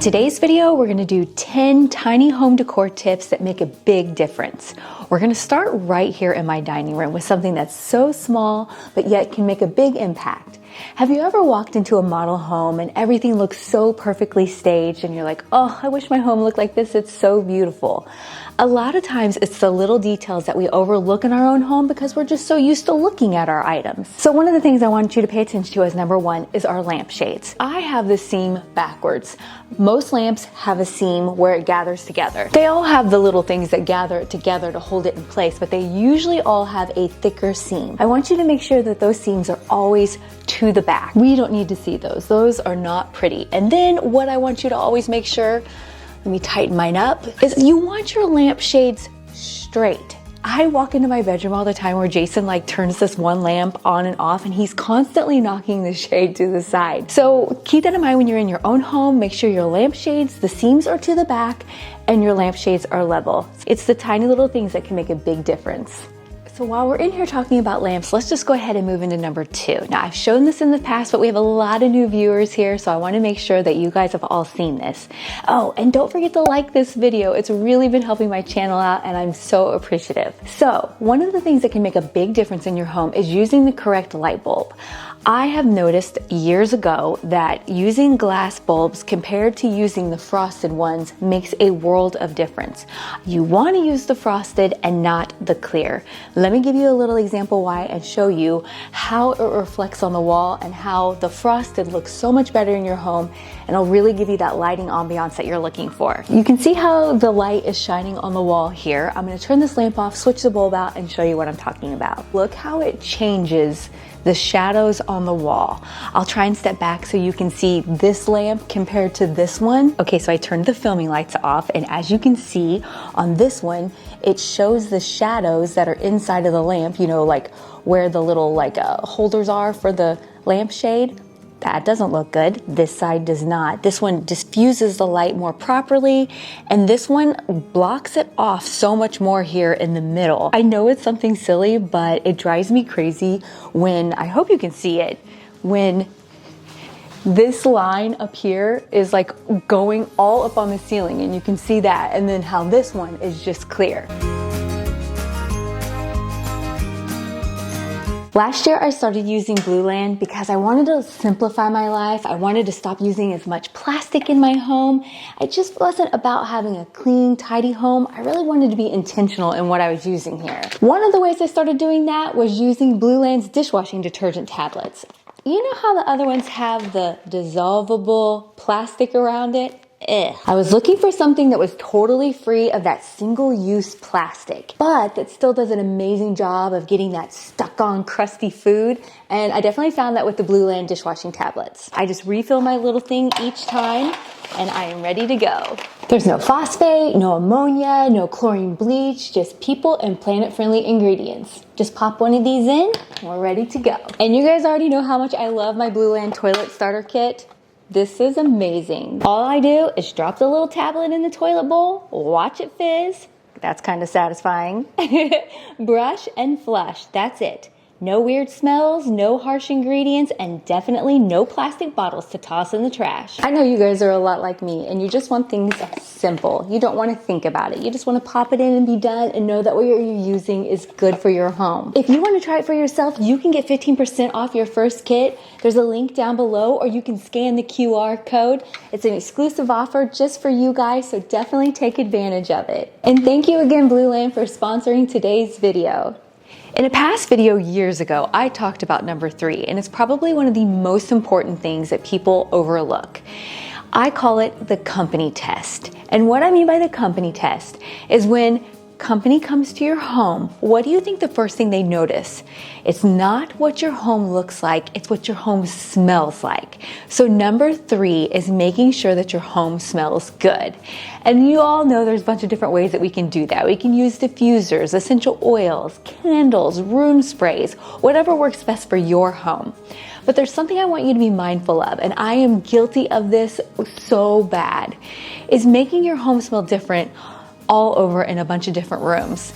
In today's video, we're gonna do 10 tiny home decor tips that make a big difference. We're gonna start right here in my dining room with something that's so small, but yet can make a big impact. Have you ever walked into a model home and everything looks so perfectly staged and you're like, oh, I wish my home looked like this, it's so beautiful. A lot of times it's the little details that we overlook in our own home because we're just so used to looking at our items. So one of the things I want you to pay attention to as number one is our lampshades. I have the seam backwards. Most lamps have a seam where it gathers together. They all have the little things that gather it together to hold it in place, but they usually all have a thicker seam. I want you to make sure that those seams are always to the back. We don't need to see those. Those are not pretty. And then what I want you to always make sure, let me tighten mine up, is you want your lampshades straight. I walk into my bedroom all the time where Jason turns this one lamp on and off and he's constantly knocking the shade to the side. So keep that in mind when you're in your own home. Make sure your lampshades, the seams are to the back and your lampshades are level. It's the tiny little things that can make a big difference. So while we're in here talking about lamps, let's just go ahead and move into number two. Now I've shown this in the past, but we have a lot of new viewers here, so I want to make sure that you guys have all seen this. Oh, and don't forget to like this video. It's really been helping my channel out and I'm so appreciative. So one of the things that can make a big difference in your home is using the correct light bulb. I have noticed years ago that using glass bulbs compared to using the frosted ones makes a world of difference. You want to use the frosted and not the clear. Let me give you a little example why and show you how it reflects on the wall and how the frosted looks so much better in your home, and it'll really give you that lighting ambiance that you're looking for. You can see how the light is shining on the wall here. I'm going to turn this lamp off, switch the bulb out, and show you what I'm talking about. Look how it changes the shadows on the wall. I'll try and step back so you can see this lamp compared to this one. Okay, so I turned the filming lights off, and as you can see on this one, it shows the shadows that are inside of the lamp, you know, like where the little holders are for the lampshade. That doesn't look good. This side does not. This one diffuses the light more properly, and this one blocks it off so much more here in the middle. I know it's something silly, but it drives me crazy when, I hope you can see it, when this line up here is going all up on the ceiling, and you can see that, and then how this one is just clear. Last year I started using Blueland because I wanted to simplify my life. I wanted to stop using as much plastic in my home. It just wasn't about having a clean, tidy home. I really wanted to be intentional in what I was using here. One of the ways I started doing that was using Blueland's dishwashing detergent tablets. You know how the other ones have the dissolvable plastic around it? I was looking for something that was totally free of that single-use plastic, but that still does an amazing job of getting that stuck-on crusty food, and I definitely found that with the Blueland dishwashing tablets. I just refill my little thing each time, and I am ready to go. There's no phosphate, no ammonia, no chlorine bleach, just people and planet-friendly ingredients. Just pop one of these in, and we're ready to go. And you guys already know how much I love my Blueland toilet starter kit. This is amazing. All I do is drop the little tablet in the toilet bowl, watch it fizz. That's kind of satisfying. Brush and flush, that's it. No weird smells, no harsh ingredients, and definitely no plastic bottles to toss in the trash. I know you guys are a lot like me, and you just want things simple. You don't want to think about it. You just want to pop it in and be done and know that what you're using is good for your home. If you want to try it for yourself, you can get 15% off your first kit. There's a link down below, or you can scan the QR code. It's an exclusive offer just for you guys, so definitely take advantage of it. And thank you again, Blueland, for sponsoring today's video. In a past video years ago, I talked about number three, and it's probably one of the most important things that people overlook. I call it the company test. And what I mean by the company test is when company comes to your home, what do you think the first thing they notice? It's not what your home looks like, it's what your home smells like. So number three is making sure that your home smells good. And you all know there's a bunch of different ways that we can do that. We can use diffusers, essential oils, candles, room sprays, whatever works best for your home. But there's something I want you to be mindful of, and I am guilty of this so bad, is making your home smell different all over in a bunch of different rooms.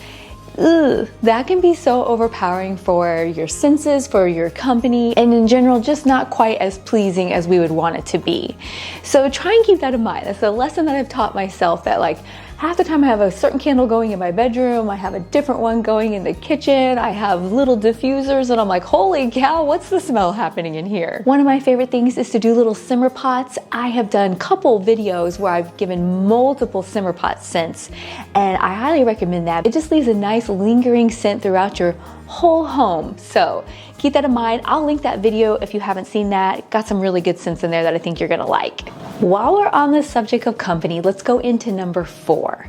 Ugh, that can be so overpowering for your senses, for your company, and in general, just not quite as pleasing as we would want it to be. So try and keep that in mind. That's a lesson that I've taught myself, that like half the time I have a certain candle going in my bedroom, I have a different one going in the kitchen, I have little diffusers, and I'm like, holy cow, what's the smell happening in here? One of my favorite things is to do little simmer pots. I have done a couple videos where I've given multiple simmer pot scents, and I highly recommend that. It just leaves a nice lingering scent throughout your whole home. So keep that in mind. I'll link that video if you haven't seen that. Got some really good scents in there that I think you're gonna like. While we're on the subject of company, let's go into number 4.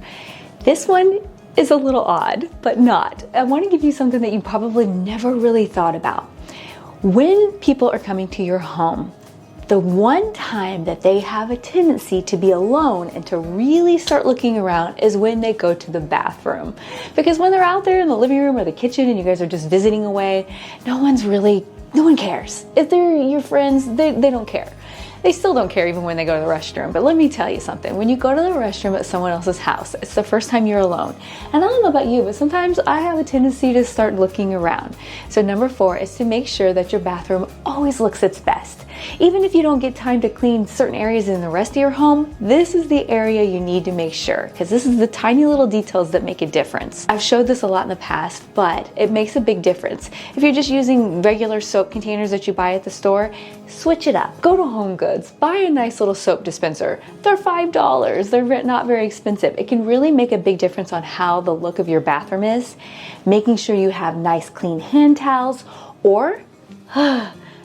This one is a little odd, but not. I want to give you something that you probably never really thought about. When people are coming to your home, the one time that they have a tendency to be alone and to really start looking around is when they go to the bathroom. Because when they're out there in the living room or the kitchen and you guys are just visiting away, no one cares. If they're your friends, they don't care. They still don't care even when they go to the restroom. But let me tell you something. When you go to the restroom at someone else's house, it's the first time you're alone. And I don't know about you, but sometimes I have a tendency to start looking around. So number 4 is to make sure that your bathroom always looks its best. Even if you don't get time to clean certain areas in the rest of your home, this is the area you need to make sure, because this is the tiny little details that make a difference. I've showed this a lot in the past, but it makes a big difference. If you're just using regular soap containers that you buy at the store, switch it up. Go to Home Goods, buy a nice little soap dispenser. They're $5. They're not very expensive. It can really make a big difference on how the look of your bathroom is. Making sure you have nice clean hand towels, or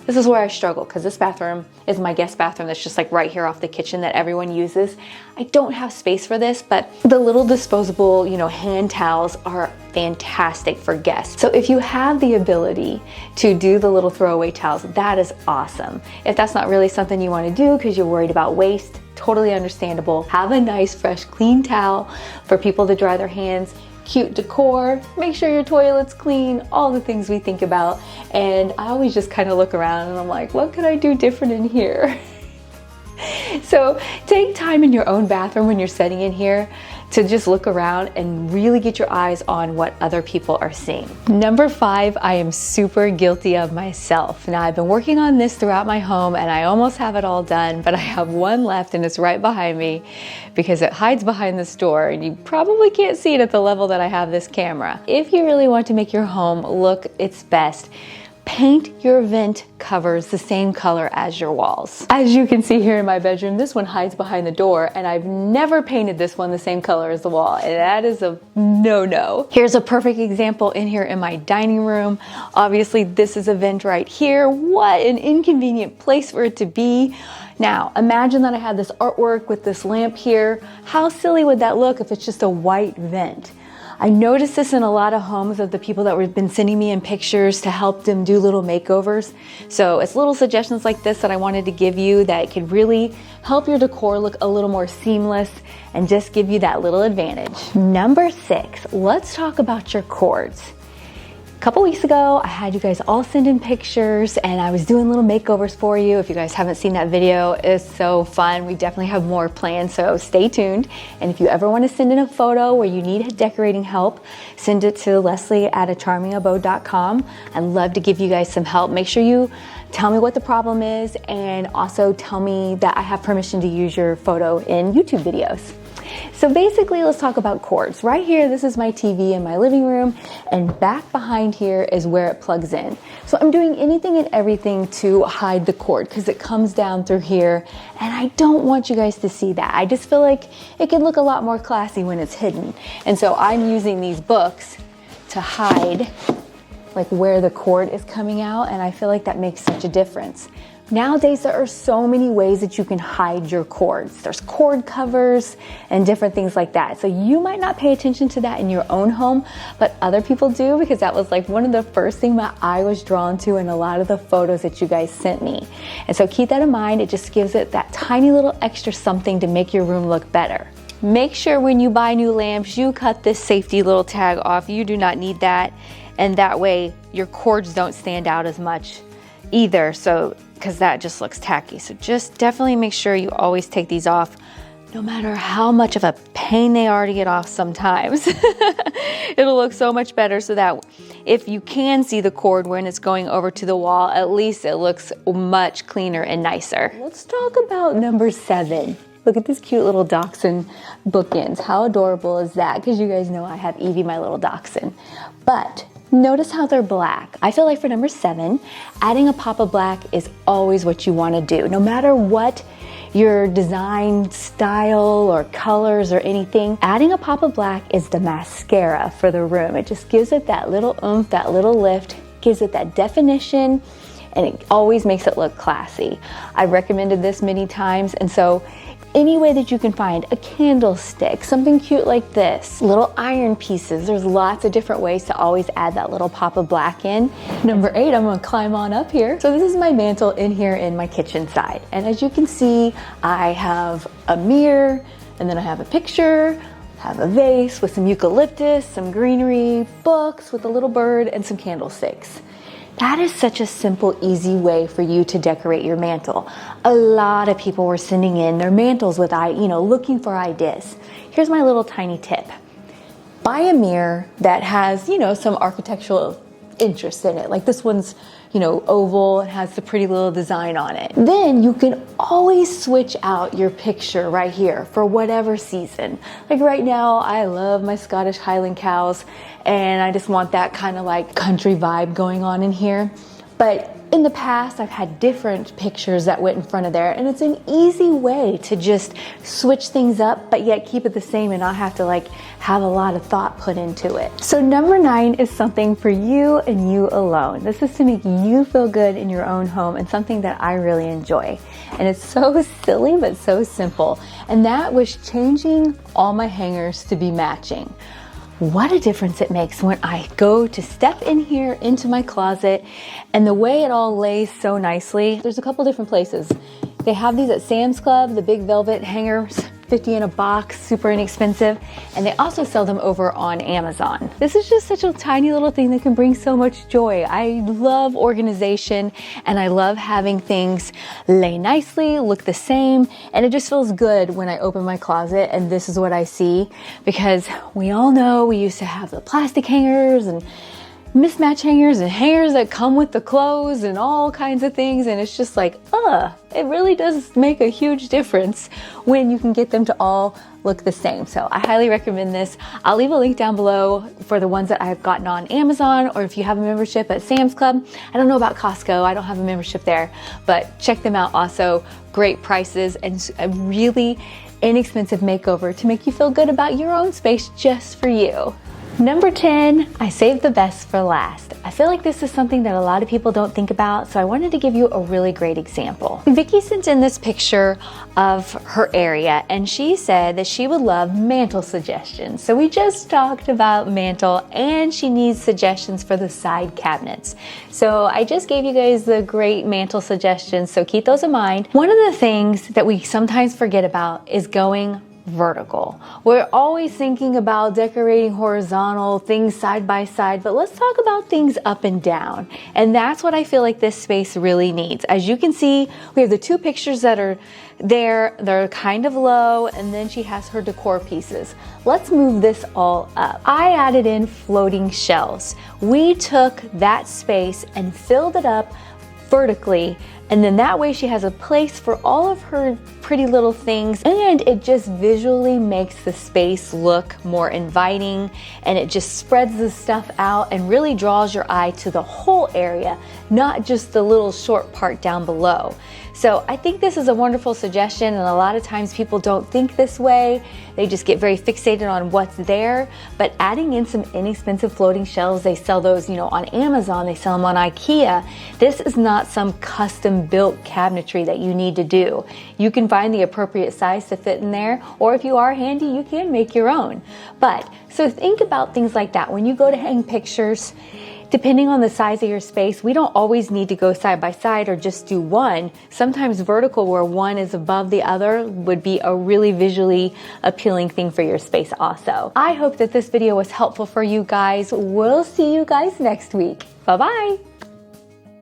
this is where I struggle, because this bathroom is my guest bathroom that's just like right here off the kitchen that everyone uses. I don't have space for this, but the little disposable, hand towels are fantastic for guests. So if you have the ability to do the little throwaway towels, that is awesome. If that's not really something you want to do because you're worried about waste, totally understandable. Have a nice, fresh, clean towel for people to dry their hands. Cute decor, make sure your toilet's clean, all the things we think about. And I always just kind of look around and I'm like, what could I do different in here? So take time in your own bathroom when you're setting in here to just look around and really get your eyes on what other people are seeing. Number 5, I am super guilty of myself. Now I've been working on this throughout my home and I almost have it all done, but I have one left and it's right behind me because it hides behind this door and you probably can't see it at the level that I have this camera. If you really want to make your home look its best, paint your vent covers the same color as your walls. As you can see here in my bedroom, this one hides behind the door and I've never painted this one the same color as the wall, and that is a no-no. Here's a perfect example in here in my dining room. Obviously this is a vent right here. What an inconvenient place for it to be. Now imagine that I had this artwork with this lamp here. How silly would that look if it's just a white vent? I noticed this in a lot of homes of the people that have been sending me in pictures to help them do little makeovers. So it's little suggestions like this that I wanted to give you that could really help your decor look a little more seamless and just give you that little advantage. Number 6, let's talk about your cords. A couple weeks ago, I had you guys all send in pictures and I was doing little makeovers for you. If you guys haven't seen that video, it's so fun. We definitely have more planned, so stay tuned. And if you ever want to send in a photo where you need decorating help, send it to leslie@acharmingabode.com. I'd love to give you guys some help. Make sure you tell me what the problem is and also tell me that I have permission to use your photo in YouTube videos. So basically, let's talk about cords. Right here, this is my TV in my living room, and back behind here is where it plugs in. So I'm doing anything and everything to hide the cord because it comes down through here, and I don't want you guys to see that. I just feel like it can look a lot more classy when it's hidden. And so I'm using these books to hide like where the cord is coming out, and I feel like that makes such a difference. Nowadays, there are so many ways that you can hide your cords. There's cord covers and different things like that. So you might not pay attention to that in your own home, but other people do, because that was like one of the first things my eye was drawn to in a lot of the photos that you guys sent me. And so keep that in mind. It just gives it that tiny little extra something to make your room look better. Make sure when you buy new lamps, you cut this safety little tag off. You do not need that. And that way your cords don't stand out as much either. So because that just looks tacky. So just definitely make sure you always take these off no matter how much of a pain they are to get off sometimes, it'll look so much better so that if you can see the cord when it's going over to the wall, at least it looks much cleaner and nicer. Let's talk about number 7. Look at this cute little dachshund bookends. How adorable is that? Because you guys know I have Evie, my little dachshund. But notice how they're black. I feel like for number 7, adding a pop of black is always what you want to do. No matter what your design style or colors or anything, adding a pop of black is the mascara for the room. It just gives it that little oomph, that little lift, gives it that definition, and it always makes it look classy. I've recommended this many times, and so any way that you can find a candlestick, something cute like this, little iron pieces, there's lots of different ways to always add that little pop of black in. Number 8, I'm gonna climb on up here. So this is my mantle in here in my kitchen side. And as you can see, I have a mirror, and then I have a picture, have a vase with some eucalyptus, some greenery, books with a little bird, and some candlesticks. That is such a simple, easy way for you to decorate your mantle. A lot of people were sending in their mantles with, looking for ideas. Here's my little tiny tip. Buy a mirror that has, some architectural interest in it. Like this one's, oval, it has the pretty little design on it. Then you can always switch out your picture right here for whatever season. Like right now, I love my Scottish Highland cows, and I just want that kind of like country vibe going on in here. But in the past, I've had different pictures that went in front of there, and it's an easy way to just switch things up, but yet keep it the same and not have to have a lot of thought put into it. So number 9 is something for you and you alone. This is to make you feel good in your own home, and something that I really enjoy. And it's so silly, but so simple. And that was changing all my hangers to be matching. What a difference it makes when I go to step in here into my closet, and the way it all lays so nicely. There's a couple different places. They have these at Sam's Club, the big velvet hangers, 50 in a box, super inexpensive, and they also sell them over on Amazon. This is just such a tiny little thing that can bring so much joy. I love organization, and I love having things lay nicely, look the same, and it just feels good when I open my closet and this is what I see, because we all know we used to have the plastic hangers and mismatch hangers and hangers that come with the clothes and all kinds of things, and it's just like, it really does make a huge difference when you can get them to all look the same. So I highly recommend this. I'll leave a link down below for the ones that I've gotten on Amazon, or if you have a membership at Sam's Club. I don't know about Costco, I don't have a membership there, but check them out also. Great prices and a really inexpensive makeover to make you feel good about your own space just for you. Number 10, I saved the best for last. I feel like this is something that a lot of people don't think about, so I wanted to give you a really great example. Vicki sent in this picture of her area, and she said that she would love mantle suggestions. So we just talked about mantle, and she needs suggestions for the side cabinets. So I just gave you guys the great mantle suggestions, so keep those in mind. One of the things that we sometimes forget about is going vertical. We're always thinking about decorating horizontal things side by side, but let's talk about things up and down. And that's what I feel like this space really needs. As you can see, we have the 2 pictures that are there. They're kind of low, and then she has her decor pieces. Let's move this all up. I added in floating shelves. We took that space and filled it up vertically, and then that way she has a place for all of her pretty little things, and it just visually makes the space look more inviting, and it just spreads the stuff out and really draws your eye to the whole area, not just the little short part down below. So I think this is a wonderful suggestion, and a lot of times people don't think this way. They just get very fixated on what's there, but adding in some inexpensive floating shelves, they sell those, on Amazon, they sell them on IKEA. This is not some custom built cabinetry that you need to do. You can find the appropriate size to fit in there, or if you are handy, you can make your own. So think about things like that. When you go to hang pictures, depending on the size of your space, we don't always need to go side by side or just do one. Sometimes vertical, where one is above the other, would be a really visually appealing thing for your space also. I hope that this video was helpful for you guys. We'll see you guys next week. Bye-bye.